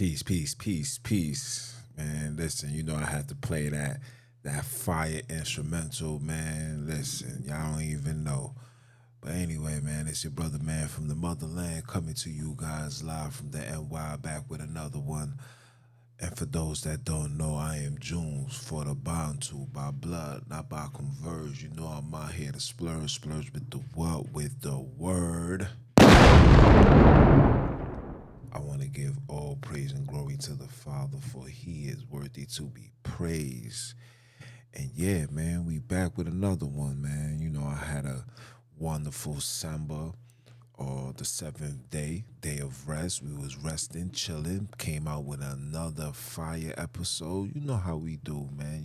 Peace, peace, peace, peace. Man, listen, I had to play that fire instrumental, man. Listen, y'all don't even know. But anyway, man, it's your brother man from the motherland coming to you guys live from the NY back with another one. And for those that don't know, I am Junes for the Bantu by blood, not by converge. I'm out here to splurge with the what? With the word. I want to give all praise and glory to the Father, for he is worthy to be praised. And yeah, man, we back with another one, man. I had a wonderful Samba or the seventh day of rest. We was resting, chilling, came out with another fire episode. You know how we do, man.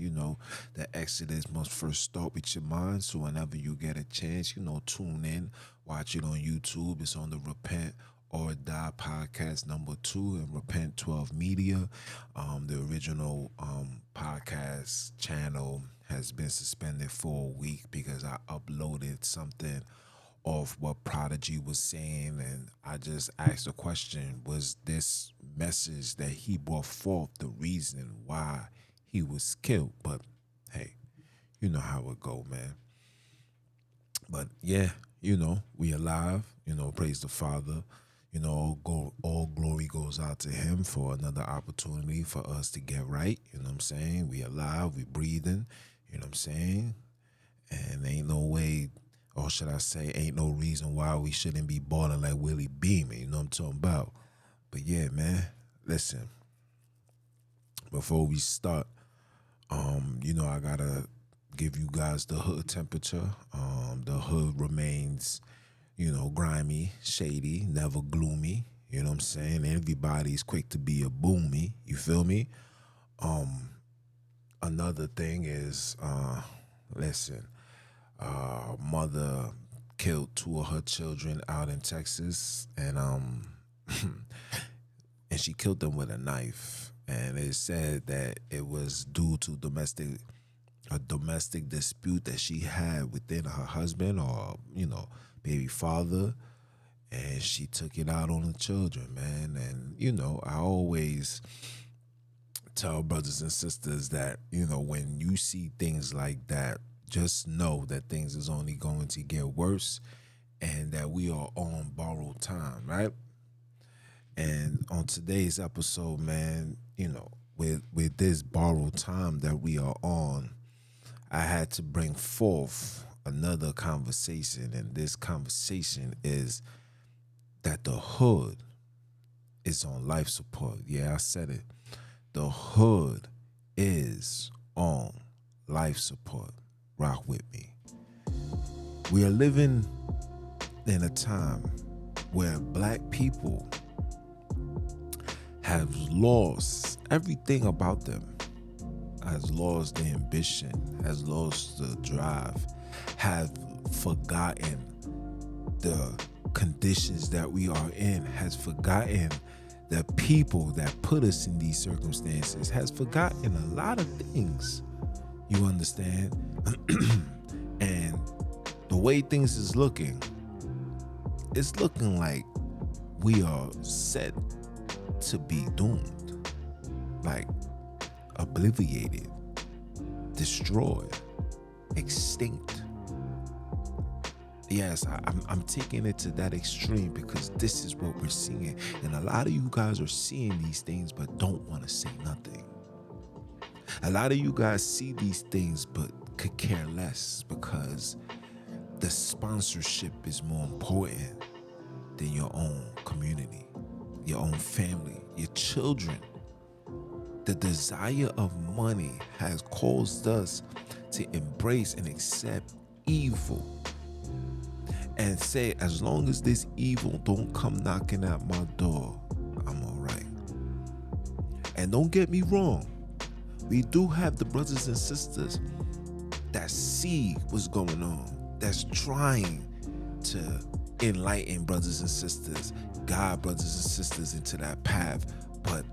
The Exodus must first start with your mind. So whenever you get a chance, tune in, watch it on YouTube. It's on the Repent or Die podcast number 2 and Repent 12 Media. The original podcast channel has been suspended for a week because I uploaded something of what Prodigy was saying, and I just asked the question: was this message that he brought forth the reason why he was killed? But hey, you know how it go, man. But yeah, we alive. Praise the Father. All glory goes out to him for another opportunity for us to get right. You know what I'm saying? We alive, we breathing. You know what I'm saying? And ain't no way, or should I say, ain't no reason why we shouldn't be balling like Willie Beeman. You know what I'm talking about? But yeah, man, listen. Before we start, I gotta give you guys the hood temperature. The hood remains, grimy, shady, never gloomy. You know what I'm saying? Everybody's quick to be a boomy. You feel me? Another thing is, listen, mother killed 2 of her children out in Texas, and and she killed them with a knife. And it said that it was due to a domestic dispute that she had within her husband or baby father, and she took it out on the children, man. And I always tell brothers and sisters that when you see things like that, just know that things is only going to get worse, and that we are on borrowed time, right? And on today's episode, man, with this borrowed time that we are on, I had to bring forth another conversation, and this conversation is that the hood is on life support. Yeah, I said it. The hood is on life support. Rock with me. We are living in a time where black people have lost everything about them, has lost the ambition, has lost the drive, have forgotten the conditions that we are in, has forgotten the people that put us in these circumstances, has forgotten a lot of things. You understand? And the way things is looking, it's looking like we are set to be doomed, like obliterated, destroyed, extinct. Yes, I'm taking it to that extreme because this is what we're seeing. And a lot of you guys are seeing these things but don't want to say nothing. A lot of you guys see these things but could care less because the sponsorship is more important than your own community, your own family, your children. The desire of money has caused us to embrace and accept evil and say, as long as this evil don't come knocking at my door, I'm all right. And don't get me wrong, we do have the brothers and sisters that see what's going on, that's trying to enlighten brothers and sisters, guide brothers and sisters into that path. But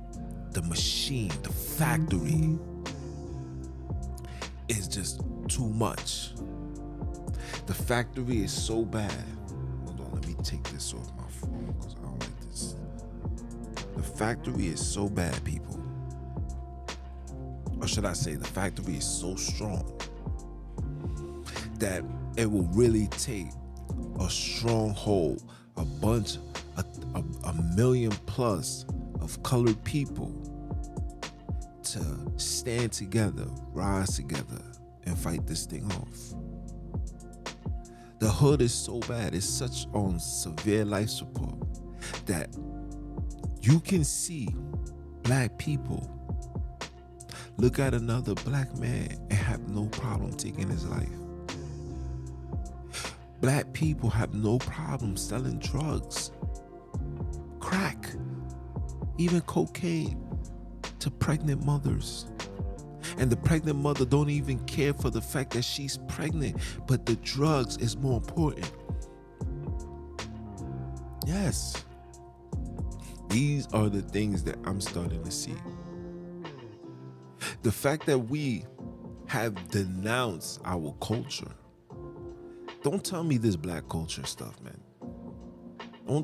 the machine, the factory, is just too much. The factory is so bad. Hold on, let me take this off my phone because I don't like this. The factory is so bad, people. Or should I say, the factory is so strong that it will really take a stronghold, a bunch, a million plus of colored people to stand together, rise together, and fight this thing off. The hood is so bad, it's such on severe life support that you can see black people look at another black man and have no problem taking his life. Black people have no problem selling drugs, crack, even cocaine to pregnant mothers. And the pregnant mother don't even care for the fact that she's pregnant, but the drugs is more important. Yes. These are the things that I'm starting to see. The fact that we have denounced our culture. Don't tell me this black culture stuff, man.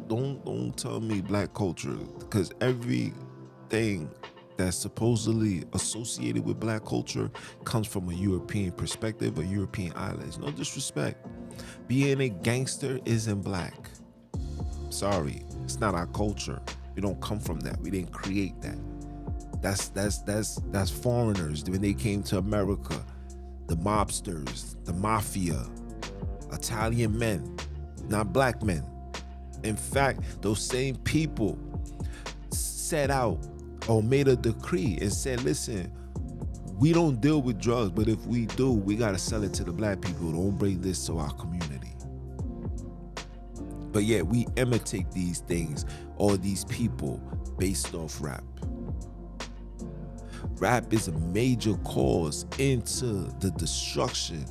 Don't tell me black culture, because everything that's supposedly associated with black culture comes from a European perspective, a European eyelash. No disrespect. Being a gangster isn't black. Sorry, it's not our culture. We don't come from that. We didn't create that. That's foreigners when they came to America. The mobsters, the mafia, Italian men, not black men. In fact, those same people set out or made a decree and said, listen, we don't deal with drugs, but if we do, we got to sell it to the black people. Don't bring this to our community. But yet we imitate these things or these people based off rap. Rap is a major cause into the destruction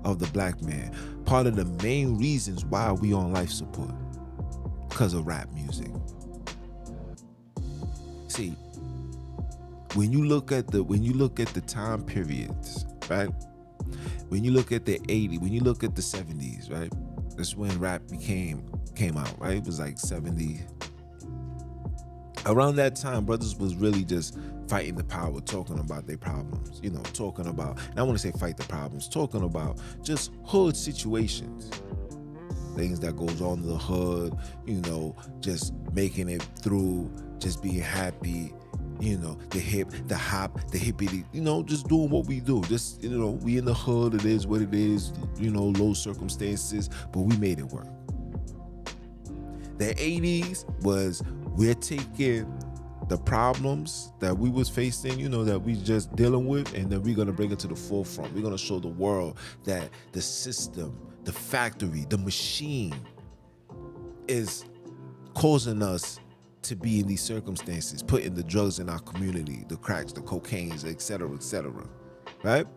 of the black man. Part of the main reasons why we on life support, because of rap music. See, when you look at the time periods, right? When you look at the 80s, when you look at the 70s, right? That's when rap came out, right? It was like 70. Around that time, brothers was really just fighting the power, talking about their problems, talking about, and I want to say fight the problems, talking about just hood situations, things that goes on in the hood, just making it through, just being happy, the hip, the hop, the hippity, just doing what we do. Just, we in the hood, it is what it is, low circumstances, but we made it work. The 80s was, we're taking the problems that we was facing, that we just dealing with, and then we're going to bring it to the forefront. We're going to show the world that the system, the factory, the machine is causing us to be in these circumstances, putting the drugs in our community, the cracks, the cocaines, et cetera, right?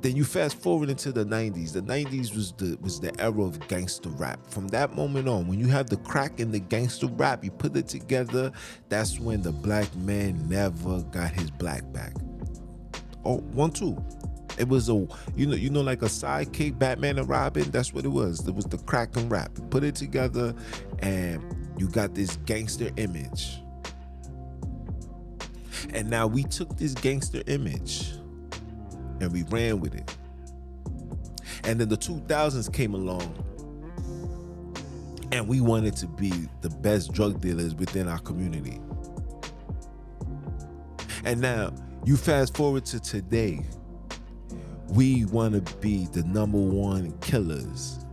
Then you fast forward into the 90s. The 90s was the era of gangster rap. From that moment on, when you have the crack and the gangster rap, you put it together, that's when the black man never got his black back. Oh, 1, 2. It was like a sidekick, Batman and Robin. That's what it was. It was the crack and rap. Put it together, and you got this gangster image. And now we took this gangster image and we ran with it. And then the 2000s came along, and we wanted to be the best drug dealers within our community. And now you fast forward to today, we want to be the #1 killers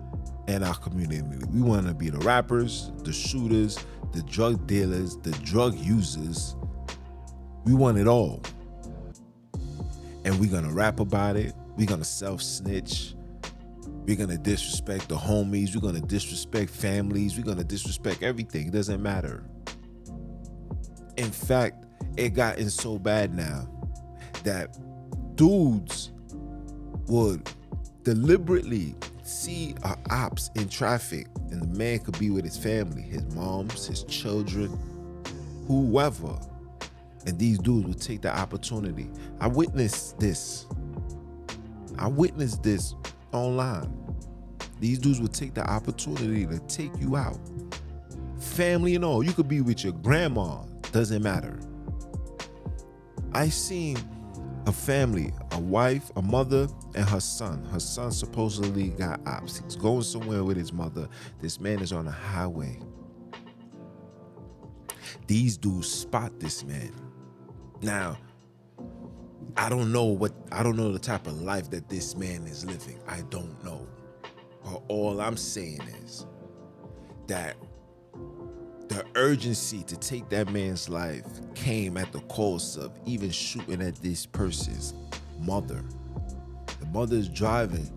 in our community. We want to be the rappers, the shooters, the drug dealers, the drug users. We want it all. And we're going to rap about it. We're going to self-snitch. We're going to disrespect the homies. We're going to disrespect families. We're going to disrespect everything. It doesn't matter. In fact, it gotten so bad now that dudes would deliberately see our ops in traffic, and the man could be with his family, his moms, his children, whoever. And these dudes would take the opportunity. I witnessed this online. These dudes would take the opportunity to take you out family and all. You could be with your grandma, doesn't matter. I seen a family, a wife, a mother, and her son. Her son supposedly got ops. He's going somewhere with his mother. This man is on a highway. These dudes spot this man. Now, I don't know the type of life that this man is living. I don't know. But all I'm saying is that the urgency to take that man's life came at the cost of even shooting at this person's mother. The mother is driving.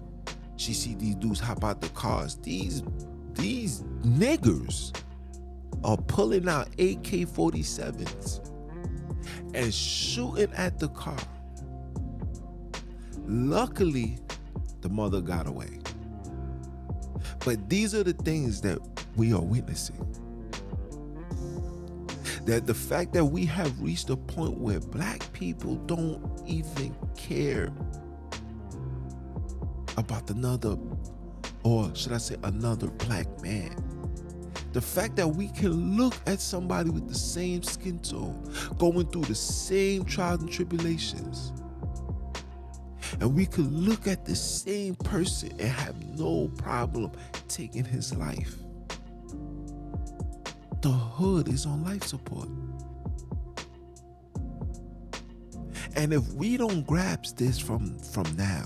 She see these dudes hop out the cars. These niggers are pulling out AK-47s and shooting at the car. Luckily, the mother got away. But these are the things that we are witnessing. That the fact that we have reached a point where black people don't even care about another, or should I say another black man. The fact that we can look at somebody with the same skin tone, going through the same trials and tribulations, and we could look at the same person and have no problem taking his life. The hood is on life support. And if we don't grasp this from now,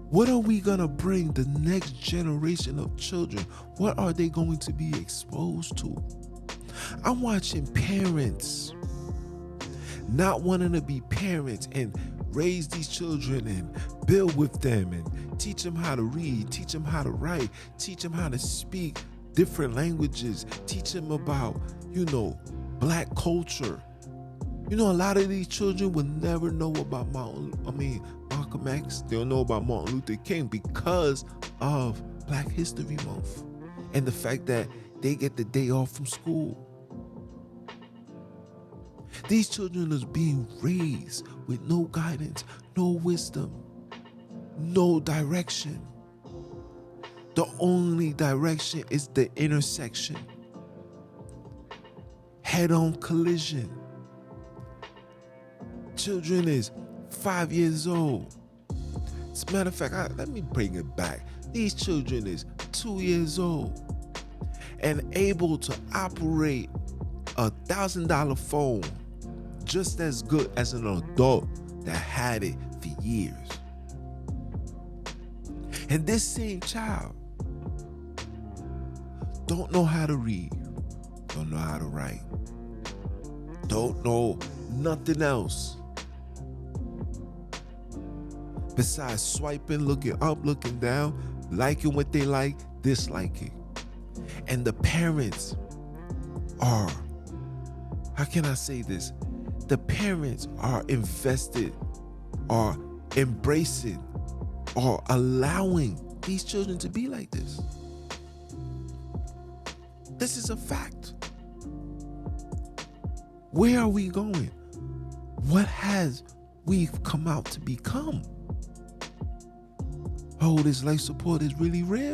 what are we gonna bring the next generation of children? What are they going to be exposed to? I'm watching parents not wanting to be parents and raise these children and build with them and teach them how to read, teach them how to write, teach them how to speak different languages, teach them about, black culture. A lot of these children will never know about Malcolm X. They'll know about Martin Luther King because of Black History Month and the fact that they get the day off from school. These children are being raised with no guidance, no wisdom, no direction. The only direction is the intersection. Head-on collision. Children is 5 years old. As a matter of fact, let me bring it back. These children is 2 years old and able to operate $1,000 phone just as good as an adult that had it for years. And this same child don't know how to read, don't know how to write, don't know nothing else besides swiping, looking up, looking down, liking what they like, disliking. And the parents are, how can I say this? The parents are invested, are embracing, are allowing these children to be like this. This is a fact. Where are we going? What has we come out to become? Oh, this life support is really real.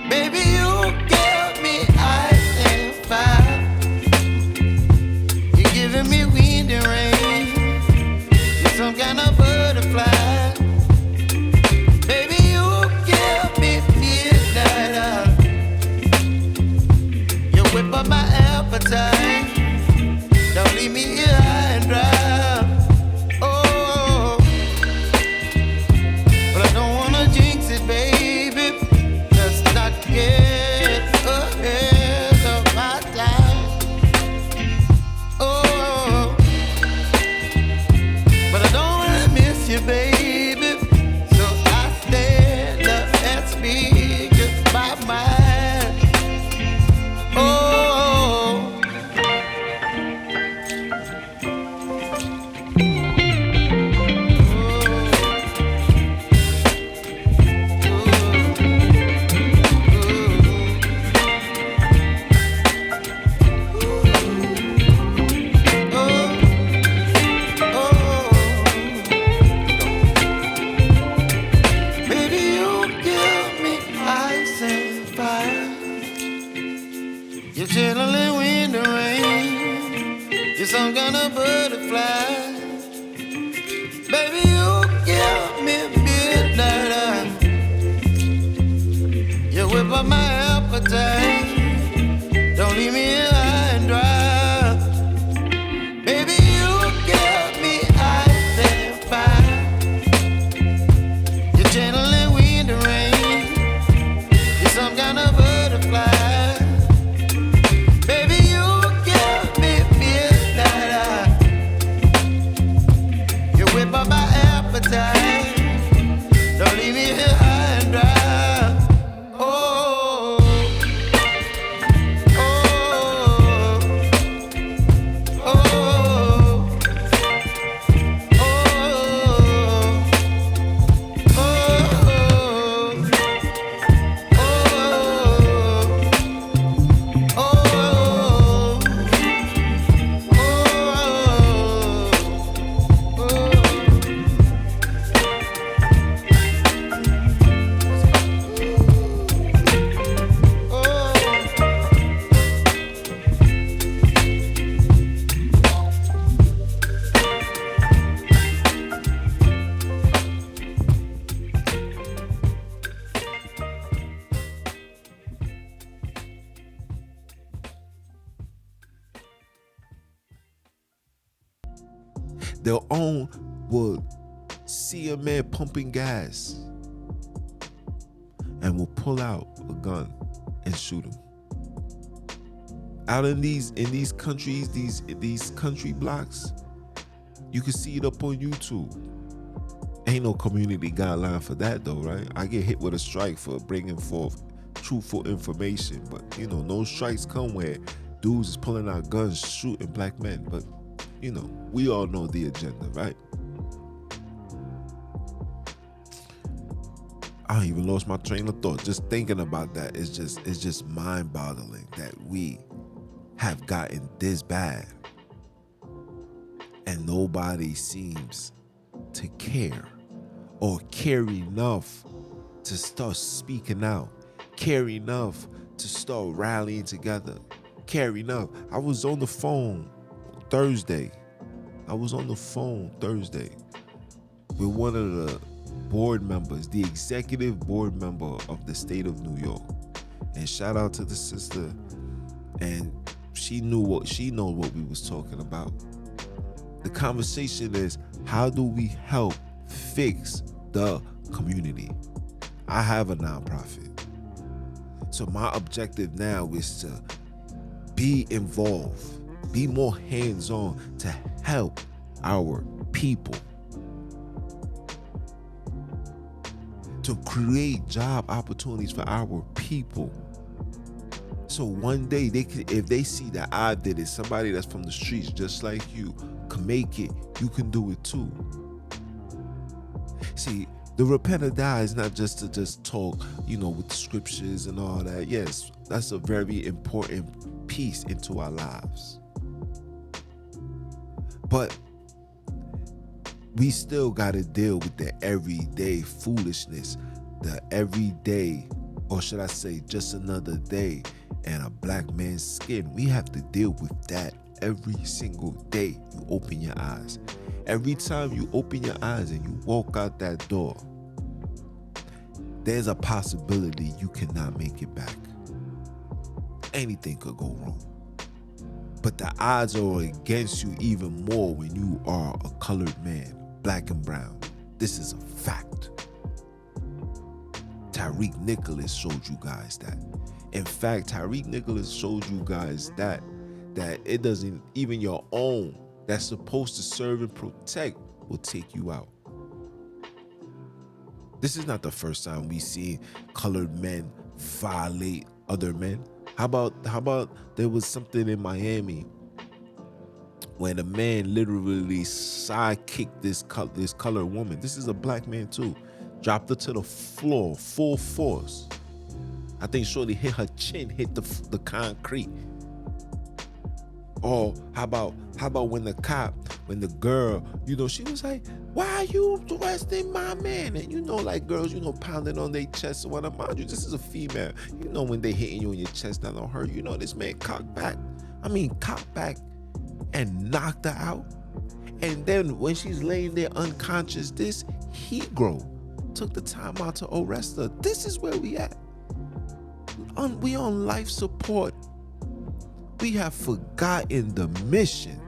Baby, you give me ice and fire. whip up my appetite. Don't leave me here high and dry. Oh, but I don't wanna jinx it, baby. Let's not get ahead of my time. Oh, but I don't wanna miss you, baby. So I stand up and speak just my mind. Oh. You're channeling wind and rain. You're some kind of butterfly. Baby, you give me midnight. You whip up my appetite. Don't leave me here high and dry. Baby, you give me ice and fire. You're channeling wind and rain. You're some kind of butterfly. My appetite. Don't leave me here high and dry. Oh, oh, oh, oh, Their own will see a man pumping gas and will pull out a gun and shoot him. Out in these countries, these country blocks, you can see it up on YouTube. Ain't no community guideline for that though, right? I get hit with a strike for bringing forth truthful information, but you know, no strikes come where dudes is pulling out guns shooting black men. But you know, we all know the agenda, right? I even lost my train of thought. Just thinking about that is just mind-boggling that we have gotten this bad and nobody seems to care or care enough to start speaking out, care enough to start rallying together, care enough. I was on the phone Thursday with one of the board members, the executive board member of the state of New York. And shout out to the sister. And she knows what we was talking about. The conversation is, how do we help fix the community? I have a nonprofit. So my objective now is to be involved, be more hands-on to help our people, to create job opportunities for our people. So one day if they see that I did it, somebody that's from the streets just like you can make it, you can do it too. See, the repent or die is not just to just talk, with scriptures and all that. Yes, that's a very important piece into our lives. But we still got to deal with the everyday foolishness, the everyday, or should I say just another day and a black man's skin. We have to deal with that every single day you open your eyes. Every time you open your eyes and you walk out that door, there's a possibility you cannot make it back. anything could go wrong. But the odds are against you even more when you are a colored man, black and brown. This is a fact. Tyreek Nicholas showed you guys that. In fact, Tyreek Nicholas showed you guys that it doesn't, even your own that's supposed to serve and protect will take you out. This is not the first time we see colored men violate other men. How about there was something in Miami when a man literally sidekicked this colored woman. This is a black man too. Dropped her to the floor, full force. I think shorty hit her chin, hit the concrete. Or how about when the girl, she was like, why are you arresting my man? And like girls, pounding on their chest. What mind you, this is a female. When they hitting you in your chest, that don't hurt. This man cocked back and knocked her out. And then when she's laying there unconscious, this Negro took the time out to arrest her. This is where we at. We on life support. We have forgotten the mission.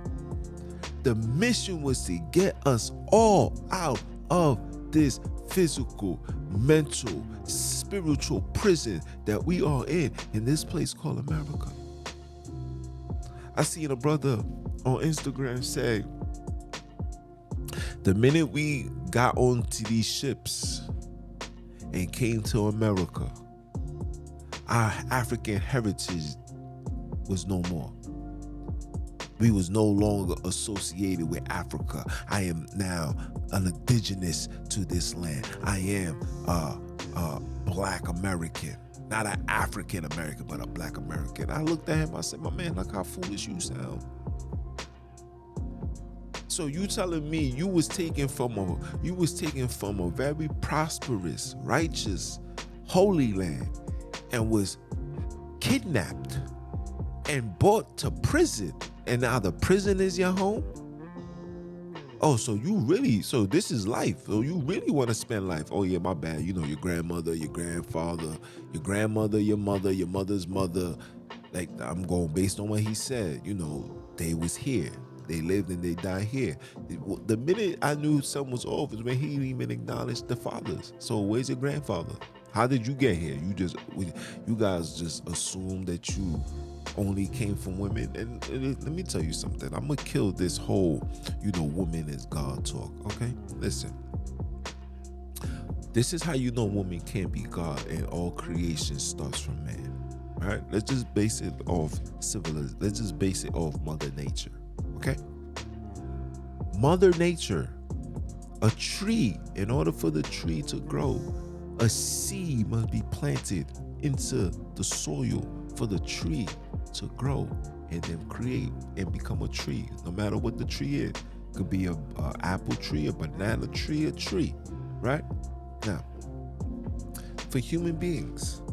The mission was to get us all out of this physical, mental, spiritual prison that we are in this place called America. I seen a brother on Instagram say, the minute we got onto these ships and came to America, our African heritage was no more. We was no longer associated with Africa. I am now an indigenous to this land. I am a black American. Not an African American, but a black American. I looked at him, I said, my man, look how foolish you sound. So you telling me you was taken from a very prosperous, righteous, holy land and was kidnapped and brought to prison, and now the prison is your home? Oh, so this is life. So you really want to spend life. Oh yeah, my bad. Your grandmother, your grandfather, your grandmother, your mother, your mother's mother. Like, I'm going based on what he said. They was here. They lived and they died here. The minute I knew something was off is when he didn't even acknowledge the fathers. So where's your grandfather? How did you get here? You guys just assume that you only came from women. And let me tell you something. I'm gonna kill this whole, woman is God talk. Okay, listen. This is how woman can't be God, and all creation starts from man. All right, let's just base it off civilization. Let's just base it off Mother Nature. Okay, Mother Nature, a tree. In order for the tree to grow, a seed must be planted into the soil for the tree to grow and then create and become a tree. No matter what the tree is, it could be a apple tree, a banana tree, a tree, right? Now, for human beings,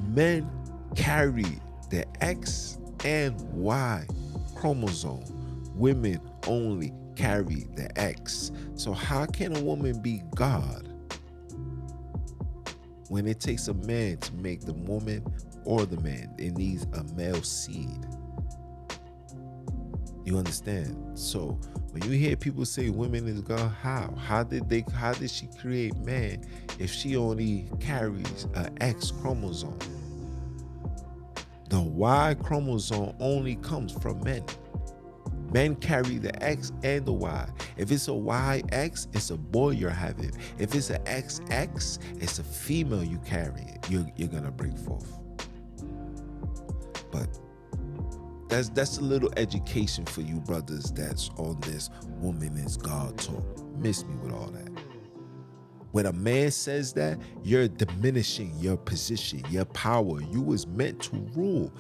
men carry the X and Y chromosome. Women only carry the X. So how can a woman be God when it takes a man to make the woman or the man? It needs a male seed. You understand? So when you hear people say women is God, how did she create man if she only carries an X chromosome? The Y chromosome only comes from men. Men carry the X and the Y. If it's a YX, it's a boy you're having. If it's an XX, it's a female you carry. You're gonna bring forth. But that's a little education for you brothers that's on this woman is God talk. Miss me with all that. When a man says that, you're diminishing your position, your power. You was meant to rule.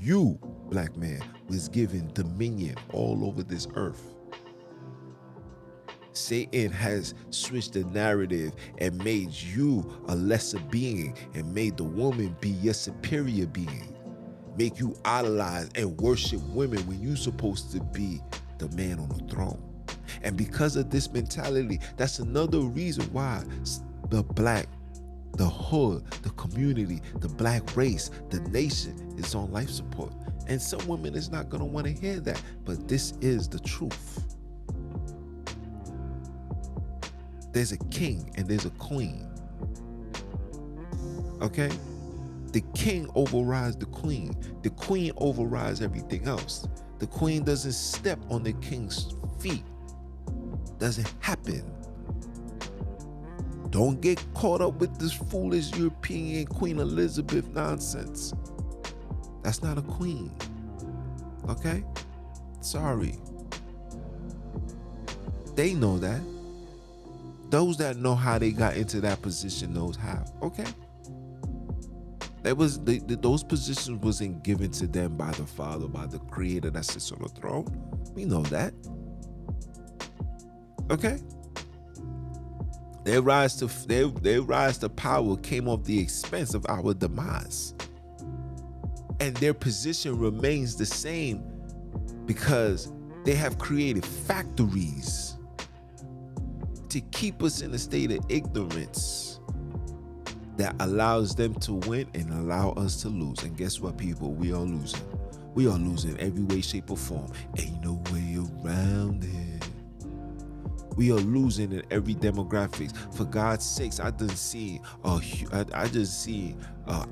You, black man, was given dominion all over this earth. Satan has switched the narrative and made you a lesser being and made the woman be your superior being. Make you idolize and worship women when you're supposed to be the man on the throne. And because of this mentality, that's another reason why the black The hood, the community, the black race, the nation is on life support. And some women is not gonna want to hear that, but this is the truth. There's a king and there's a queen. Okay? The king overrides the queen. The queen overrides everything else. The queen doesn't step on the king's feet. Doesn't happen. Don't get caught up with this foolish European Queen Elizabeth nonsense. That's not a queen. Okay? Sorry. They know that. Those that know how they got into that position knows how. Okay? Those positions wasn't given to them by the Father, by the Creator that sits on the throne. We know that. Okay? Their rise to power came off the expense of our demise. And their position remains the same because they have created factories to keep us in a state of ignorance that allows them to win and allow us to lose. And guess what, people? We are losing. We are losing every way, shape, or form. Ain't no way around it. We are losing in every demographics. For God's sakes, I just see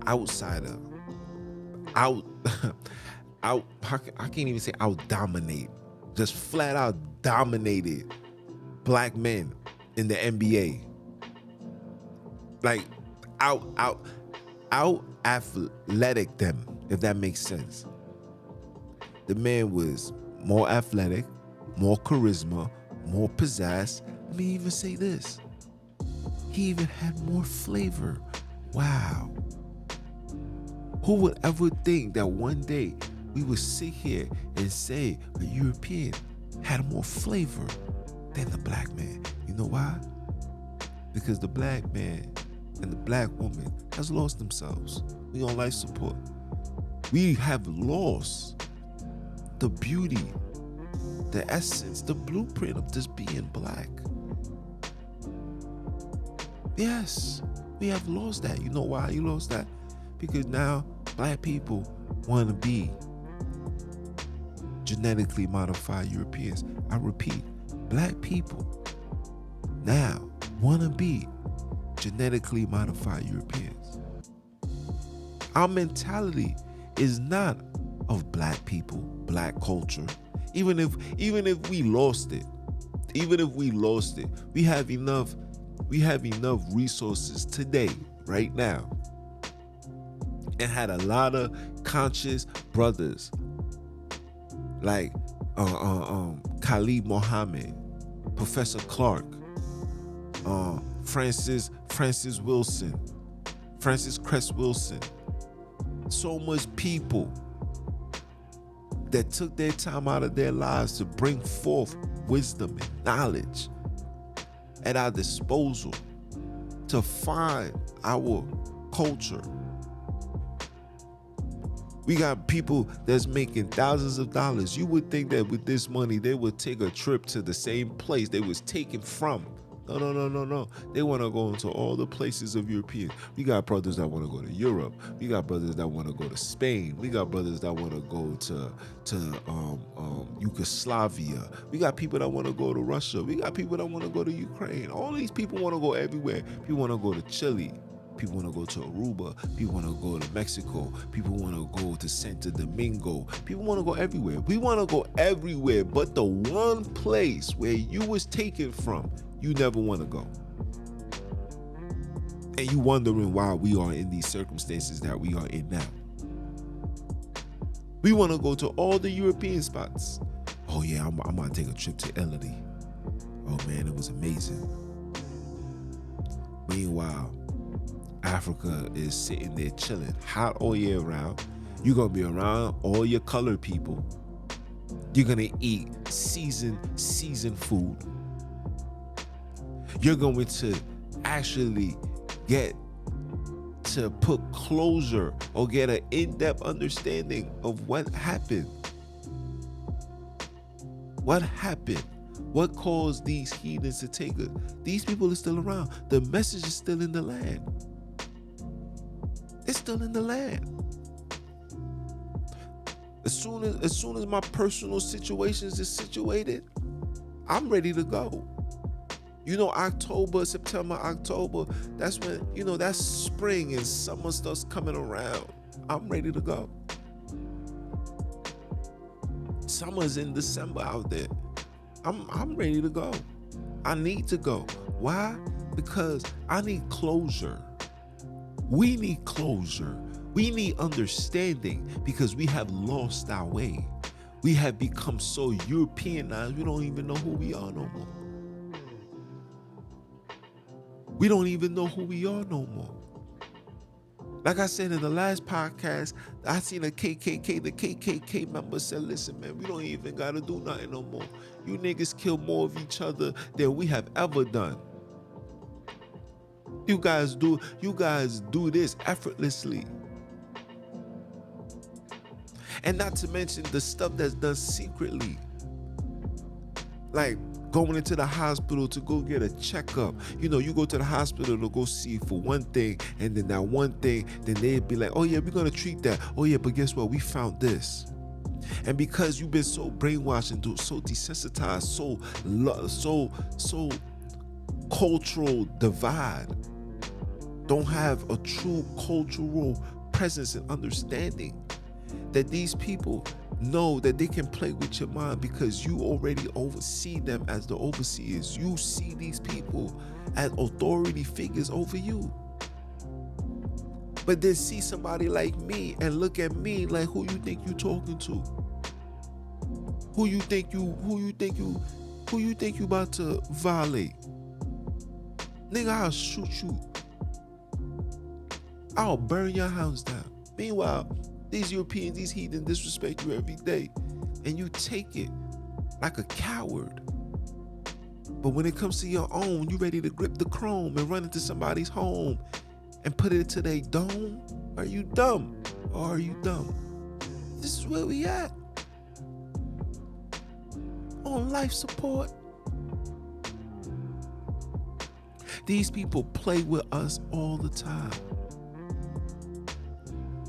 outsider, out, I can't even say out dominate, just flat out dominated black men in the NBA. Like out athletic them, if that makes sense. The man was more athletic, more charisma, more pizzazz. Let me even say this. He even had more flavor. Wow. Who would ever think that one day we would sit here and say a European had more flavor than the black man? You know why? Because the black man and the black woman has lost themselves. We on life support. We have lost the beauty, the essence, the blueprint of just being black. Yes, we have lost that. You know why you lost that? Because now black people want to be genetically modified Europeans. I repeat, black people now want to be genetically modified Europeans. Our mentality is not of black people, black culture. Even if we lost it, we have enough resources today, right now, and had a lot of conscious brothers like Khalid Mohammed, Professor Clark, Francis Wilson, Francis Cress Wilson. So much people that took their time out of their lives to bring forth wisdom and knowledge at our disposal to find our culture. We got people that's making thousands of dollars. You would think that with this money, they would take a trip to the same place they was taken from. No. They want to go into all the places of Europeans. We got brothers that want to go to Europe. We got brothers that want to go to Spain. We got brothers that want to go to Yugoslavia. We got people that want to go to Russia. We got people that want to go to Ukraine. All these people want to go everywhere. People want to go to Chile. People want to go to Aruba. People want to go to Mexico. People want to go to Santo Domingo. People want to go everywhere. We want to go everywhere, but the one place where you was taken from, you never want to go. And you wondering why we are in these circumstances that we are in now. We want to go to all the European spots. Oh yeah, I'm going to take a trip to Italy. Oh man, it was amazing. Meanwhile, Africa is sitting there chilling, hot all year round. You're going to be around all your colored people. You're going to eat seasoned food. You're going to actually get to put closure or get an in-depth understanding of what happened. What happened? What caused these heathens to take us? These people are still around. The message is still in the land. still in the land. As soon as my personal situations is situated, I'm ready to go. October, September, October, that's when, that's spring and summer starts coming around. I'm ready to go. Summer's in December out there. I'm ready to go. I need to go. Why? Because I need closure. We need closure. We need understanding because we have lost our way. We have become so Europeanized, we don't even know who we are no more. We don't even know who we are no more. Like I said in the last podcast, I seen the KKK member said, listen, man, we don't even got to do nothing no more. You niggas kill more of each other than we have ever done. You guys do this effortlessly. And not to mention the stuff that's done secretly. Like going into the hospital to go get a checkup. You go to the hospital to go see for one thing, and then that one thing, then they'd be like, oh yeah, we're gonna treat that. Oh yeah, but guess what? We found this. And because you've been so brainwashed and so desensitized, so cultural divide, don't have a true cultural presence and understanding that these people know that they can play with your mind because you already oversee them as the overseers. You see these people as authority figures over you. But then see somebody like me and look at me like, who you think you talking to? Who you think you about to violate? Nigga, I'll shoot you. I'll burn your house down. Meanwhile, these Europeans, these heathens disrespect you every day, and you take it like a coward. But when it comes to your own, you ready to grip the chrome and run into somebody's home and put it into their dome? Are you dumb? Or are you dumb? This is where we at. On life support. These people play with us all the time.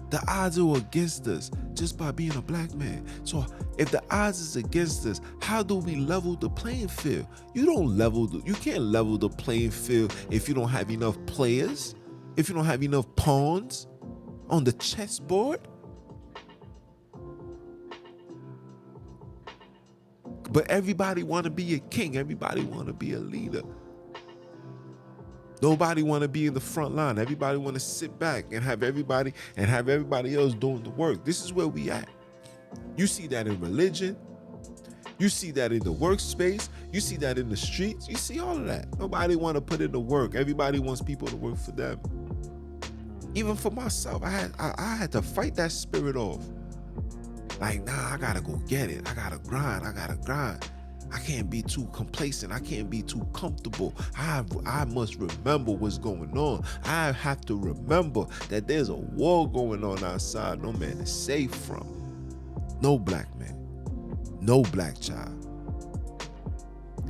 The odds are against us just by being a black man. So if the odds is against us, how do we level the playing field? You can't level the playing field if you don't have enough players, if you don't have enough pawns on the chessboard. But everybody want to be a king. Everybody want to be a leader. Nobody want to be in the front line. Everybody want to sit back and have everybody else doing the work. This is where we at. You see that in religion. You see that in the workspace. You see that in the streets. You see all of that. Nobody want to put in the work. Everybody wants people to work for them. Even for myself, I had to fight that spirit off. Like, nah, I gotta go get it. I gotta grind. I can't be too complacent. I can't be too comfortable. I must remember what's going on. I have to remember that there's a war going on outside no man is safe from. No black man. No black child.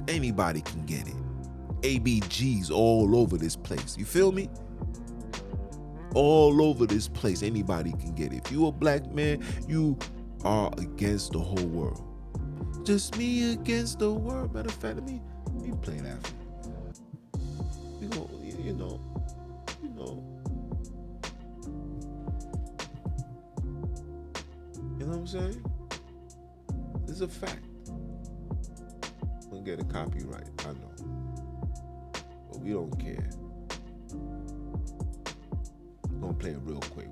Anybody can get it. ABGs all over this place. You feel me? All over this place. Anybody can get it. If you a black man, you are against the whole world. Just me against the world. Matter of fact, let me play that for you. We go, you know. You know what I'm saying? It's a fact. We'll get a copyright, I know. But we don't care. I'm gonna play it real quick.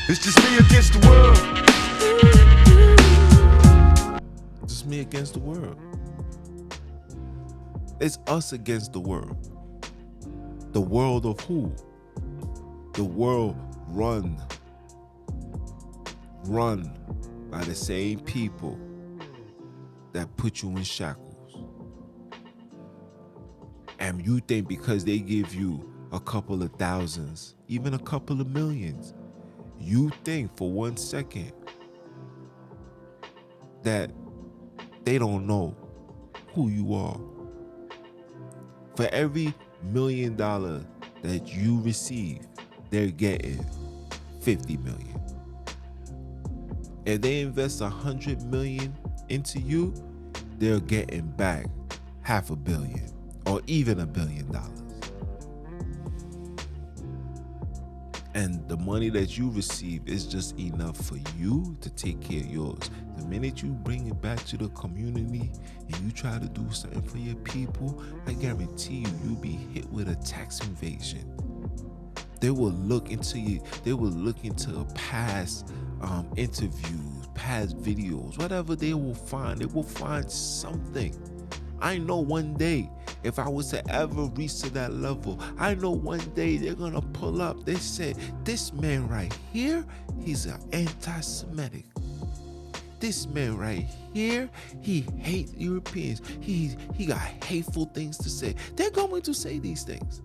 It's just me against the world. Just me against the world. It's us against the world. The world of who? The world run by the same people that put you in shackles. And you think because they give you a couple of thousands, even a couple of millions, you think for 1 second that they don't know who you are. For every $1 million that you receive, they're getting 50 million. If they invest 100 million into you, they're getting back $500 million or even $1 billion. And the money that you receive is just enough for you to take care of yours. The minute you bring it back to the community and you try to do something for your people, I guarantee you, you'll be hit with a tax invasion. They will look into you. They will look into past interviews, past videos, whatever they will find. They will find something. I know one day, if I was to ever reach to that level, I know one day they're gonna pull up. They say, this man right here, he's an anti-Semitic. This man right here, he hates Europeans. He got hateful things to say. They're going to say these things.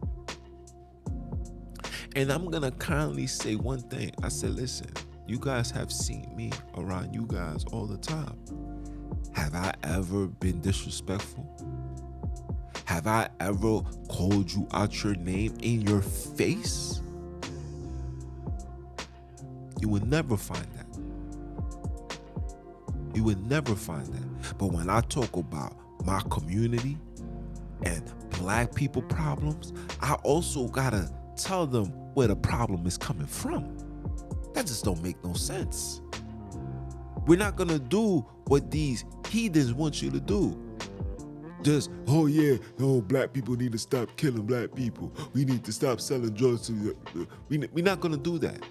And I'm gonna kindly say one thing. I said, listen, you guys have seen me around you guys all the time. Have I ever been disrespectful? Have I ever called you out your name in your face? You would never find that. You would never find that. But when I talk about my community and black people problems, I also gotta tell them where the problem is coming from. That just don't make no sense. We're not gonna do what these heathens want you to do. Just, oh yeah, no, black people need to stop killing black people. We need to stop selling drugs to we're not gonna do that.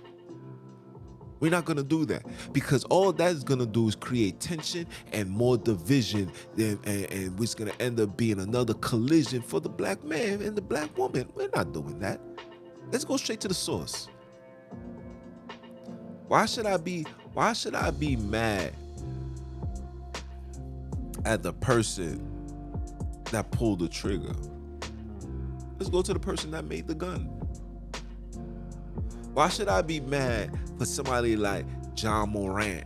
We're not gonna do that, because all that's gonna do is create tension and more division, and it's gonna end up being another collision for the black man and the black woman. We're not doing that. Let's go straight to the source. Why should I be mad at the person that pulled the trigger? Let's go to the person that made the gun. Why should I be mad for somebody like John Morant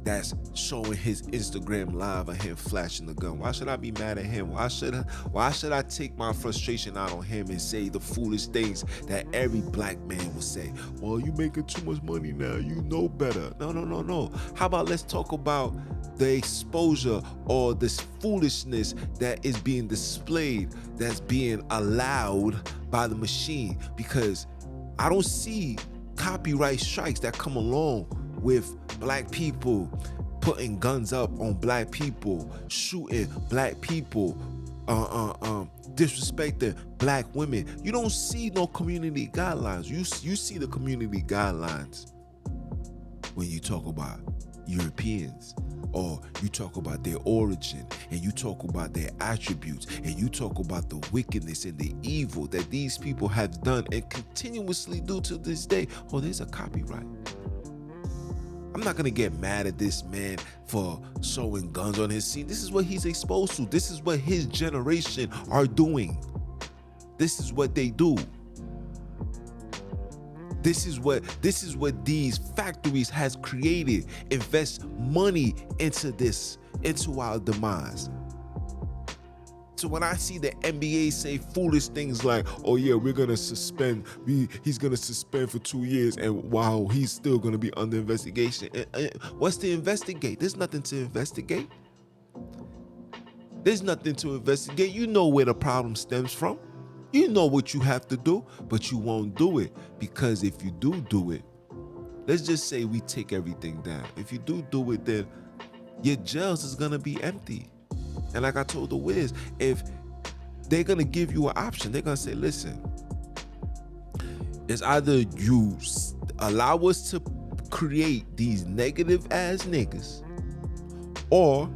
that's showing his Instagram live of him flashing the gun? Why should I be mad at him? Why should I take my frustration out on him and say the foolish things that every black man would say? Well, you making too much money now, you know better. No. How about let's talk about the exposure or this foolishness that is being displayed, that's being allowed by the machine? Because I don't see copyright strikes that come along with black people putting guns up on black people, shooting black people, disrespecting black women. You don't see no community guidelines. You see the community guidelines when you talk about Europeans, or you talk about their origin, and you talk about their attributes, and you talk about the wickedness and the evil that these people have done and continuously do to this day. Oh, there's a copyright. I'm not gonna get mad at this man for showing guns on his scene. This is what he's exposed to. This is what his generation are doing. This is what they do. This is what these factories has created. Invest money into this, into our demise. So when I see the NBA say foolish things like, oh yeah, we're gonna suspend, he's gonna suspend for 2 years, and wow, he's still gonna be under investigation. What's to investigate? There's nothing to investigate. There's nothing to investigate. You know where the problem stems from. You know what you have to do, but you won't do it, because if you do it, let's just say we take everything down. If you do it, then your jails is gonna be empty. And like I told the Wiz, if they're gonna give you an option, they're gonna say, listen, it's either you allow us to create these negative ass niggas, or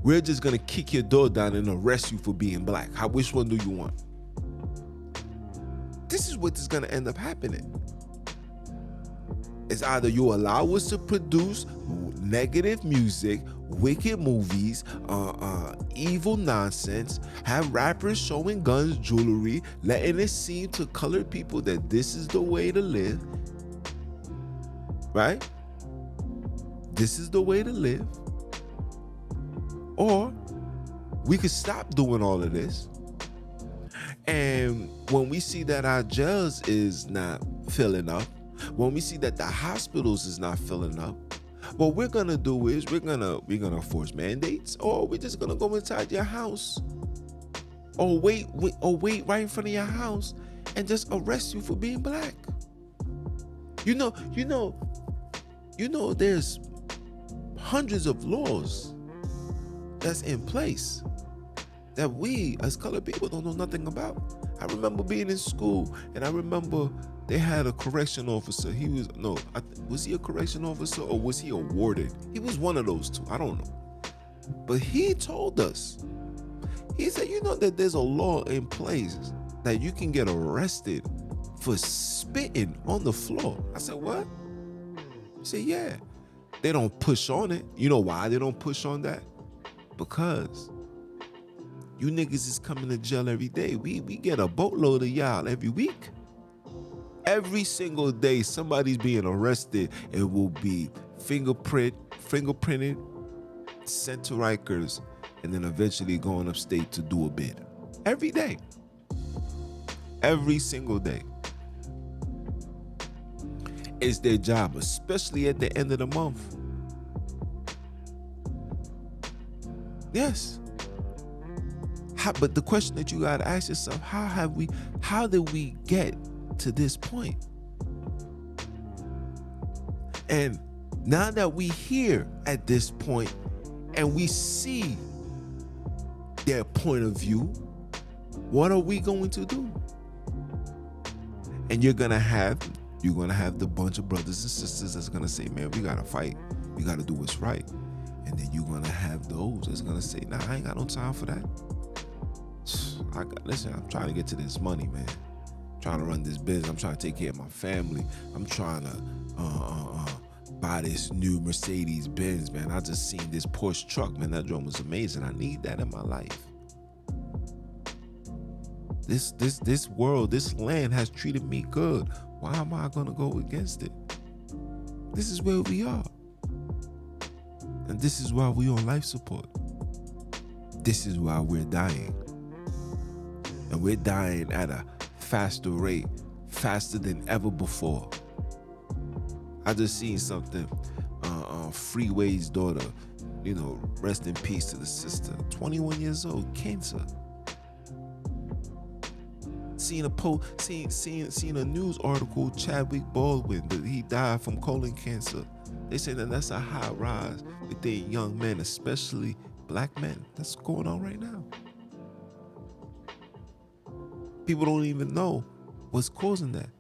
we're just gonna kick your door down and arrest you for being black. Which one do you want? This is what is gonna end up happening. It's either you allow us to produce negative music, wicked movies, evil nonsense, have rappers showing guns, jewelry, letting it seem to colored people that this is the way to live, right? This is the way to live. Or we could stop doing all of this. And when we see that our jails is not filling up, when we see that the hospitals is not filling up, what we're gonna do is we're gonna force mandates, or we're just gonna go inside your house, or wait right in front of your house and just arrest you for being black. You know, there's hundreds of laws that's in place that we as colored people don't know nothing about. I remember being in school, and I remember they had a correction officer. Was he a correction officer or was he a warden? He was one of those two. I don't know. But he told us, he said, you know that there's a law in place that you can get arrested for spitting on the floor. I said, what? He said, yeah. They don't push on it. You know why they don't push on that? Because you niggas is coming to jail every day. We get a boatload of y'all every week. Every single day, somebody's being arrested and will be fingerprinted, sent to Rikers, and then eventually going upstate to do a bid. Every day. Every single day. It's their job, especially at the end of the month. Yes. But the question that you gotta ask yourself, how did we get to this point? And now that we here at this point and we see their point of view, what are we going to do? And you're gonna have the bunch of brothers and sisters that's gonna say, man, we gotta fight. We gotta do what's right. And then you're gonna have those that's gonna say, nah, I ain't got no time for that. Listen, I'm trying to get to this money, man. I'm trying to run this business. I'm trying to take care of my family. I'm trying to buy this new Mercedes Benz, man. I just seen this Porsche truck, man. That drum was amazing. I need that in my life. This world, this land has treated me good. Why am I gonna go against it? This is where we are. And this is why we on life support. This is why we're dying. And we're dying at a faster rate, faster than ever before. I just seen something, Freeway's daughter, rest in peace to the sister, 21 years old, cancer. Seen a news article, Chadwick Baldwin, that he died from colon cancer. They say that that's a high rise within young men, especially black men. That's going on right now. People don't even know what's causing that.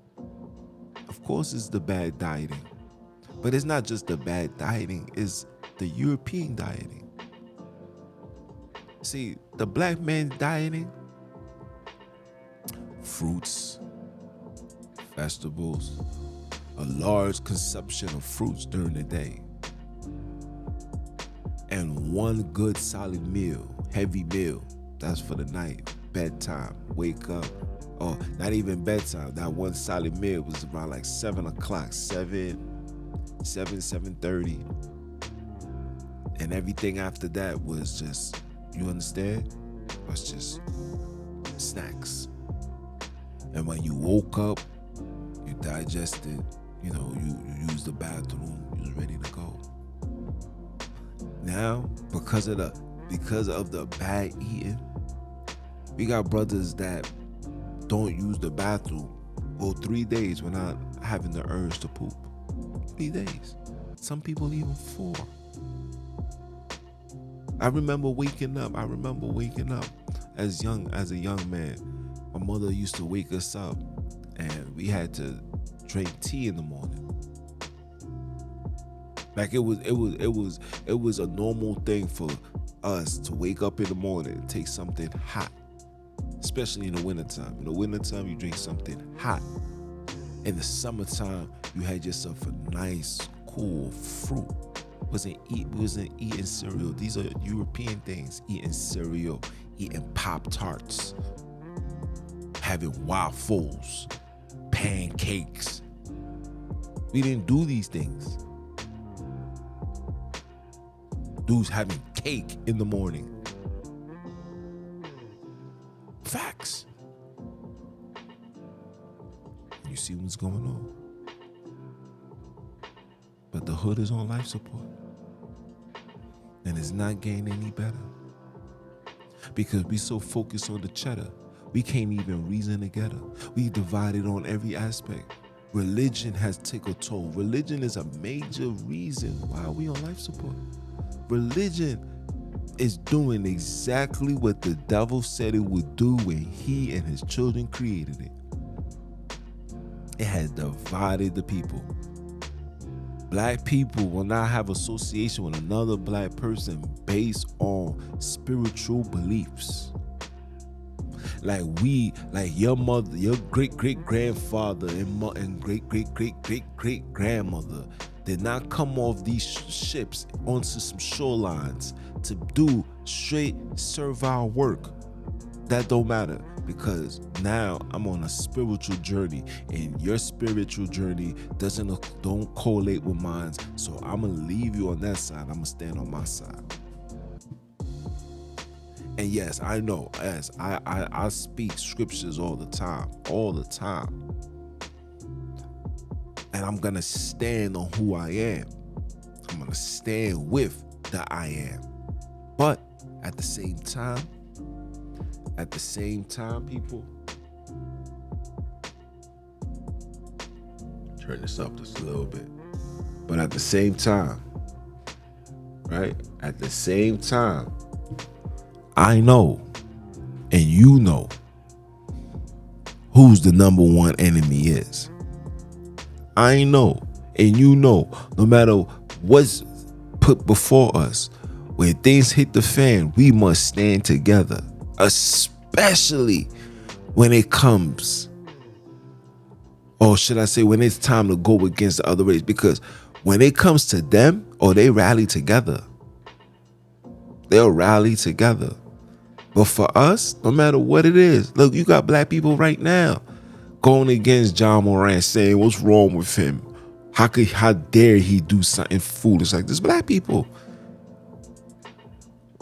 Of course, it's the bad dieting. But it's not just the bad dieting, it's the European dieting. See, the black man dieting, fruits, vegetables, a large consumption of fruits during the day, and one good solid meal, heavy meal, that's for the night, bedtime, wake up. Oh, not even bedtime. That one solid meal was around like 7 o'clock, 7:30. And everything after that was just, you understand? Was just snacks. And when you woke up, you digested, you used the bathroom, you was ready to go. Now, because of the bad eating, we got brothers that don't use the bathroom, go 3 days without having the urge to poop. 3 days. Some people even 4. I remember waking up as a young man. My mother used to wake us up and we had to drink tea in the morning. Like it was a normal thing for us to wake up in the morning and take something hot. Especially in the wintertime. In the wintertime, you drink something hot. In the summertime, you had yourself a nice, cool fruit. Wasn't eating cereal. These are European things. Eating cereal, eating Pop-Tarts, having waffles, pancakes. We didn't do these things. Dudes having cake in the morning. Facts. You see what's going on. But the hood is on life support. And it's not getting any better. Because we so focused on the cheddar, we can't even reason together. We divided on every aspect. Religion has taken a toll. Religion is a major reason why we on life support. Religion is doing exactly what the devil said it would do when he and his children created it. It has divided the people. Black people will not have association with another black person based on spiritual beliefs. Like your mother, your great-great-grandfather and great-great-great-great-great-grandmother did not come off these ships onto some shorelines to do straight servile work. That don't matter, because now I'm on a spiritual journey, and your spiritual journey don't correlate with mine. So I'm gonna leave you on that side. I'm gonna stand on my side. And yes, I know, yes, I speak scriptures all the time. And I'm gonna stand on who I am. I'm gonna stand with the I am. But at the same time, people, turn this up just a little bit. But at the same time, right? At the same time, I know, and you know, who's the number one enemy is. I know, and you know, no matter what's put before us, when things hit the fan, we must stand together, especially when it comes, or should I say when it's time to go against the other race, because when it comes to them, they rally together. They'll rally together. But for us, no matter what it is, look, you got black people right now going against John Moran, saying what's wrong with him? How dare he do something foolish like this? Black people.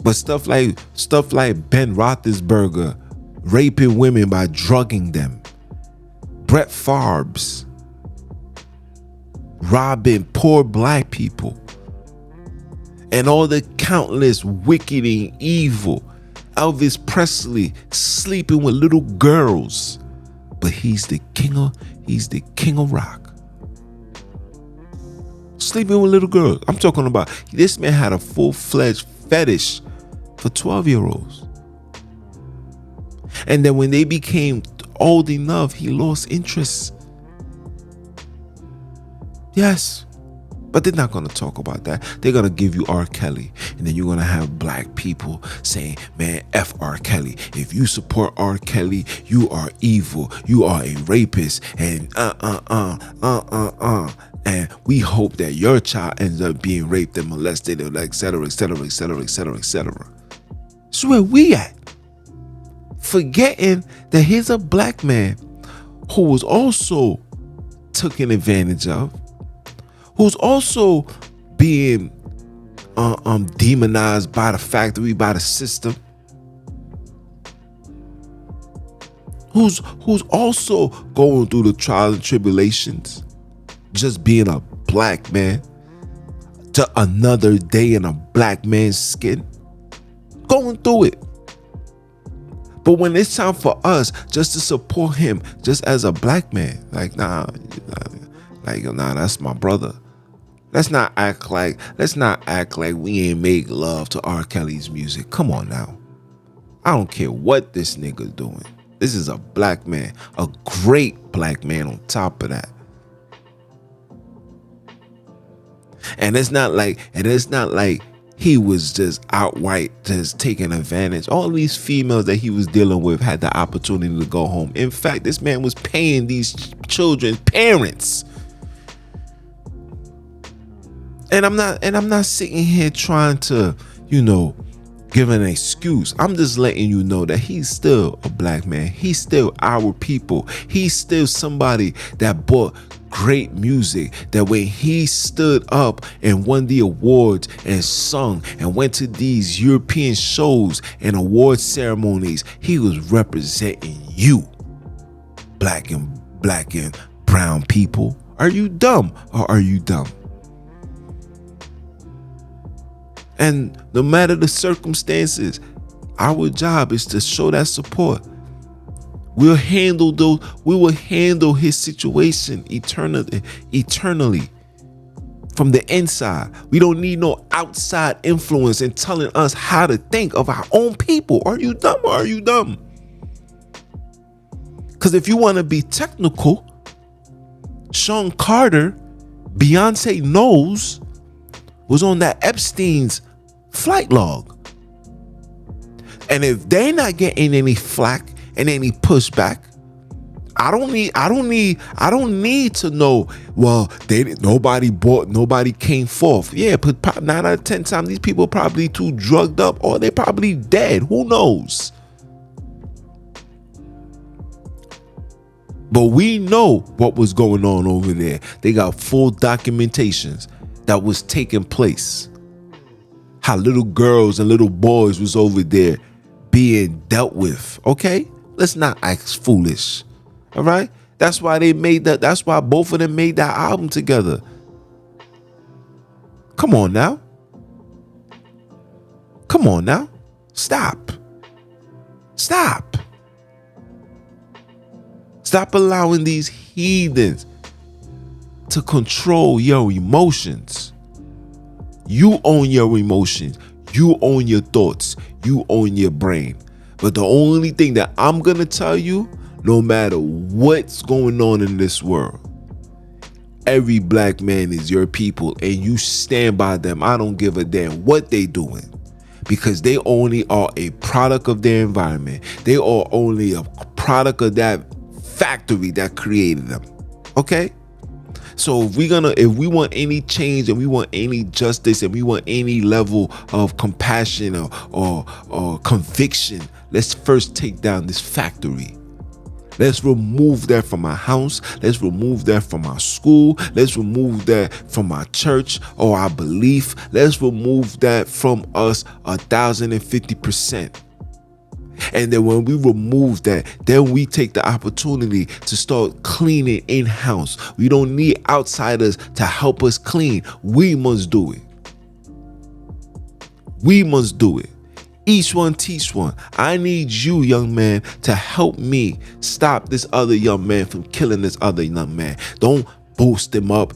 But stuff like Ben Roethlisberger raping women by drugging them, Brett Favre's robbing poor black people, and all the countless wicked and evil. Elvis Presley sleeping with little girls, but he's the king of rock. Sleeping with little girls. I'm talking about, this man had a full-fledged fetish for 12-year-olds. And then when they became old enough, he lost interest. Yes. But they're not going to talk about that. They're going to give you R. Kelly. And then you're going to have black people saying, man, F R. Kelly. If you support R. Kelly, you are evil. You are a rapist. And And we hope that your child ends up being raped and molested, and et cetera, et cetera, et cetera, et cetera, et cetera. That's where we at. Forgetting that here's a black man who was also taken advantage of, who's also being demonized by the factory, by the system, who's also going through the trials and tribulations, just being a black man, to another day in a black man's skin, going through it. But when it's time for us just to support him just as a black man, nah, that's my brother. Let's not act like we ain't make love to R. Kelly's music. Come on now. I don't care what this nigga's doing. This is a black man, a great black man on top of that. And it's not like he was just outright just taking advantage. All these females that he was dealing with had the opportunity to go home. In fact, this man was paying these children's parents. And I'm not sitting here trying to, giving an excuse. I'm just letting you know that he's still a black man. He's still our people. He's still somebody that brought great music, that when he stood up and won the awards and sung and went to these European shows and award ceremonies, he was representing you, black and brown people. Are you dumb or are you dumb? And no matter the circumstances, our job is to show that support. We will handle his situation eternally from the inside. We don't need no outside influence in telling us how to think of our own people. Are you dumb or are you dumb? Because if you want to be technical, Sean Carter, Beyonce knows, was on that Epstein's flight log. And if they're not getting any flack and any pushback, I don't need to know, well, nobody came forth. Yeah, but 9 out of 10 times these people are probably too drugged up or they're probably dead. Who knows? But we know what was going on over there. They got full documentations that was taking place. How little girls and little boys was over there being dealt with. Okay? Let's not act foolish. All right? That's why they made that. That's why both of them made that album together. Come on now. Come on now. Stop. Stop. Stop allowing these heathens to control your emotions. You own your emotions. You own your thoughts. You own your brain. But the only thing that I'm going to tell you, no matter what's going on in this world, every black man is your people and you stand by them. I don't give a damn what they doing, because they only are a product of their environment. They are only a product of that factory that created them. Okay? So if we want any change and we want any justice and we want any level of compassion or conviction, let's first take down this factory. Let's remove that from our house. Let's remove that from our school. Let's remove that from our church or our belief. Let's remove that from us 1,050%. And then when we remove that, then we take the opportunity to start cleaning in-house. We don't need outsiders to help us clean. We must do it. We must do it. Each one teach one. I need you, young man, to help me stop this other young man from killing this other young man. Don't boost him up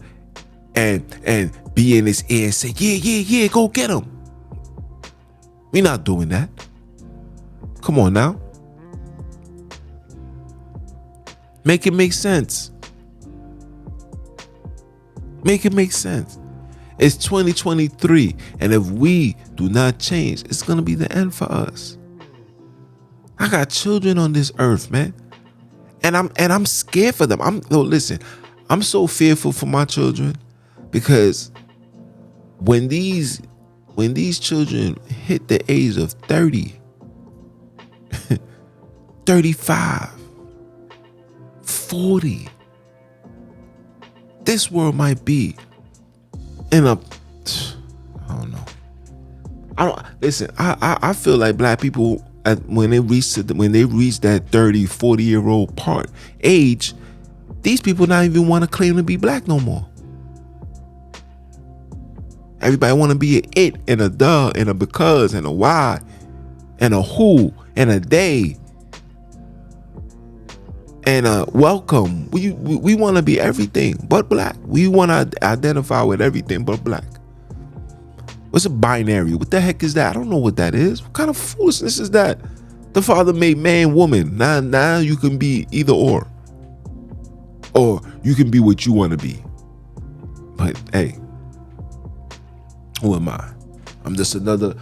and be in his ear and say, yeah, go get him. We're not doing that. Come on now. Make it make sense. Make it make sense. It's 2023, and if we do not change, it's gonna be the end for us. I got children on this earth, man, and I'm scared for them. Listen, I'm so fearful for my children, because when these children hit the age of 30, 35, 40, this world might be in a, I don't know. I feel like black people, when they reach that 30, 40-year-old age, these people not even want to claim to be black no more. Everybody want to be an it and a duh and a because and a why and a who and a they and a welcome. We want to be everything but black. We want to identify with everything but black. What's a binary? What the heck is that? I don't know what that is. What kind of foolishness is that? The Father made man, woman. Now you can be either or you can be what you want to be. But hey, who am I? I'm just another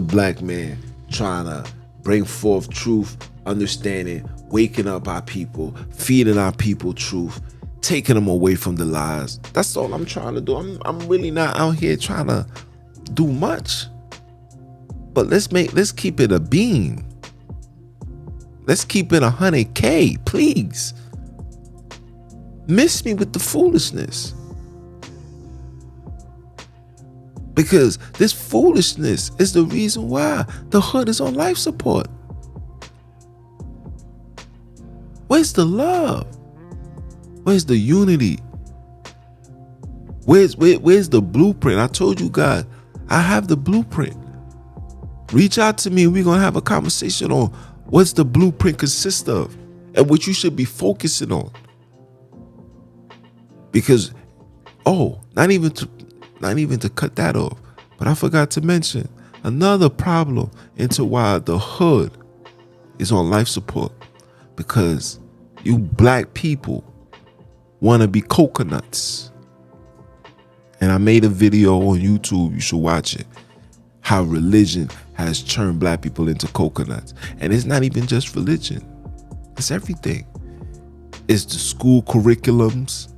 black man trying to bring forth truth, understanding, waking up our people, feeding our people truth, taking them away from the lies. That's all I'm trying to do. I'm really not out here trying to do much. But let's keep it a bean. Let's keep it 100K, please. Miss me with the foolishness. Because this foolishness is the reason why the hood is on life support. Where's the love? Where's the unity? Where's the blueprint? I told you guys, I have the blueprint. Reach out to me and we're going to have a conversation on what's the blueprint consist of and what you should be focusing on. Because, not even to cut that off, but I forgot to mention another problem into why the hood is on life support. Because you black people want to be coconuts. And I made a video on YouTube, you should watch it, how religion has turned black people into coconuts. And it's not even just religion, it's everything. It's the school curriculums,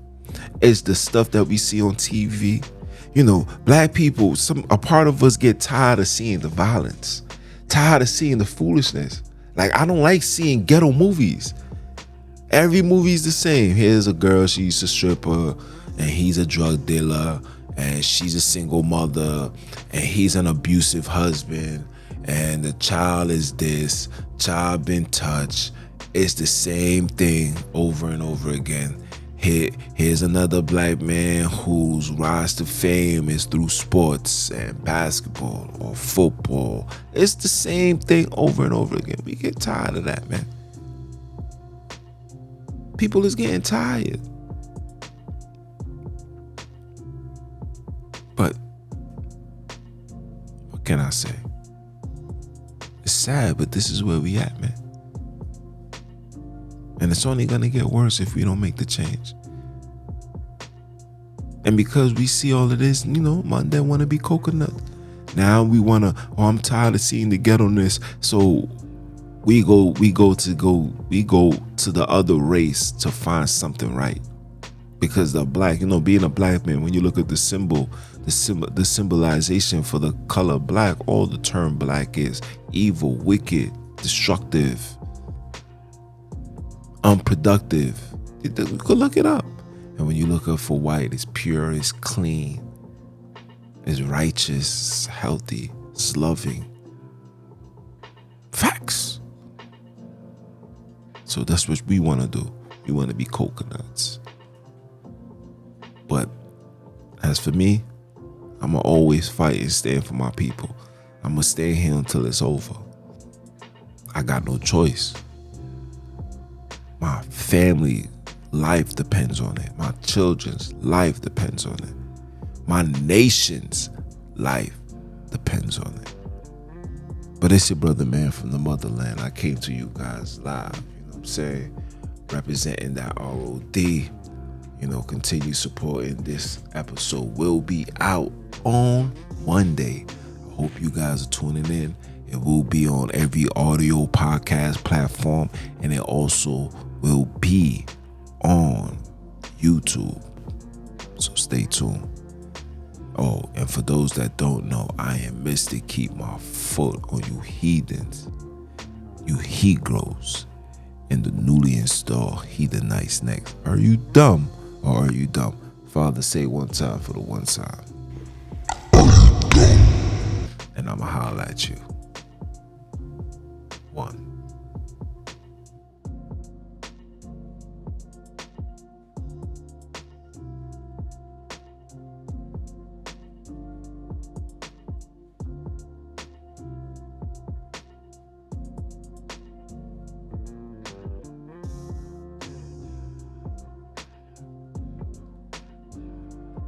it's the stuff that we see on TV. You know, black people, a part of us get tired of seeing the violence, tired of seeing the foolishness. Like, I don't like seeing ghetto movies. Every movie's the same. Here's a girl, she's a stripper, and he's a drug dealer, and she's a single mother, and he's an abusive husband, and the child is this, child been touched. It's the same thing over and over again. Here's another black man whose rise to fame is through sports and basketball or football. It's the same thing over and over again. We get tired of that, man. People is getting tired. But what can I say? It's sad, but this is where we at, man. And it's only gonna get worse if we don't make the change. And because we see all of this, you know, my dad wanna be coconut. Now we wanna, I'm tired of seeing the ghetto-ness. So we go to the other race to find something right. Because the black, you know, being a black man, when you look at the symbolization for the color black, all the term black is evil, wicked, destructive, unproductive. You could look it up. And when you look up for white, it's pure, it's clean, it's righteous, it's healthy, it's loving. Facts. So that's what we want to do. We want to be coconuts. But as for me, I'm going to always fight and stand for my people. I'm going to stay here until it's over. I got no choice. My family life depends on it. My children's life depends on it. My nation's life depends on it. But it's your brother, man, from the motherland. I came to you guys live, you know what I'm saying? Representing that ROD. You know, continue supporting. This episode will be out on Monday. I hope you guys are tuning in. It will be on every audio podcast platform, and it also will be on YouTube. So stay tuned. Oh, and for those that don't know, I am Mr. Keep My Foot on You heathens, you Hegroes, and the newly installed Heathenites next. Are you dumb or are you dumb? Father, say one time for the one time. And I'ma holler at you. One.